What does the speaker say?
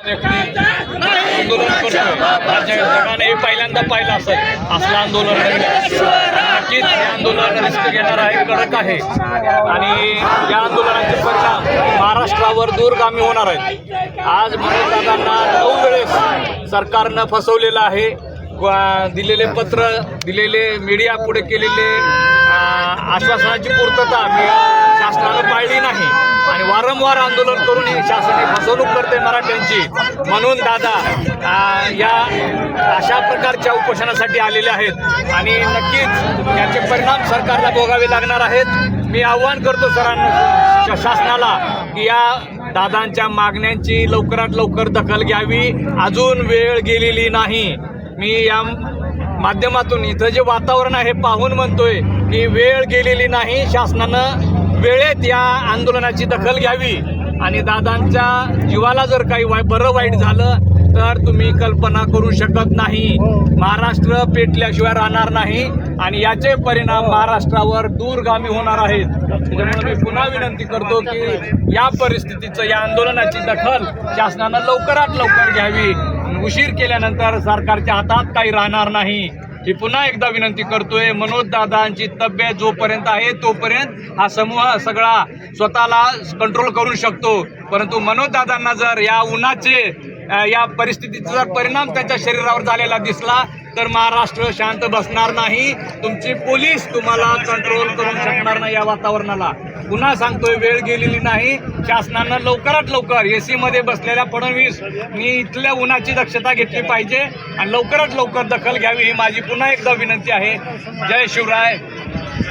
आंदोलन करतो जगाने हे पहिल्यांदा पाहिलं असेल असलं आंदोलन. नक्कीच हे आंदोलन रिस्क घेणार आहे, कडक आहे आणि या आंदोलनाचे परिणाम महाराष्ट्रावर दूरगामी होणार आहेत. आज मनोजदादांना 9 वेळेस सरकारनं फसवलेलं आहे. दिलेले पत्र, दिलेले मीडिया पुढे केलेले आश्वासनाची पूर्तता शासनानं पाळली नाही आणि वारंवार आंदोलन करून शासनाने फसवणूक करते मराठ्यांची. म्हणून दादा या अशा प्रकारच्या उपोषणासाठी आलेले आहेत आणि नक्कीच याचे परिणाम सरकारला भोगावे लागणार आहेत. मी आव्हान करतो शासनाला की या दादांच्या मागण्यांची लवकरात लवकर दखल घ्यावी. अजून वेळ गेलेली नाही. मी या माध्यमातून इथं जे वातावरण आहे पाहून म्हणतोय की वेळ गेलेली नाही. शासनानं वेळेत या आंदोलनाची दखल घ्यावी आणि दादांच्या जीवाला जर काही बरं वाईट झालं तर तुम्ही कल्पना करू शकत नाही. महाराष्ट्र पेटल्याशिवाय राहणार नाही आणि याचे परिणाम महाराष्ट्रावर दूरगामी होणार आहेत. त्याच्यामुळे मी पुन्हा विनंती करतो की या परिस्थितीचं, या आंदोलनाची दखल शासनानं लवकरात लवकर घ्यावी. उशीर केल्यानंतर सरकारच्या हातात काही राहणार नाही. ही पुन्हा एकदा विनंती करतोय. मनोज दादांची तब्येत जोपर्यंत आहे तोपर्यंत हा समूह सगळा स्वतःला कंट्रोल करू शकतो, परंतु मनोज दादांना जर या उन्हाचे, या परिस्थितीचा जर परिणाम त्यांच्या शरीरावर झालेला दिसला तर महाराष्ट्र शांत बसणार नाही. तुमची पोलीस तुम्हाला कंट्रोल करू शकणार नाही या वातावरणाला. पुन्हा सांगतोय, वेळ गेलेली नाही. शासनानं लवकरात लवकर AC मध्ये बसलेल्या फडणवीसनी इथल्या उन्हाची दक्षता घेतली पाहिजे आणि लवकरात लवकर दखल घ्यावी ही माझी पुन्हा एकदा विनंती आहे. जय शिवराय.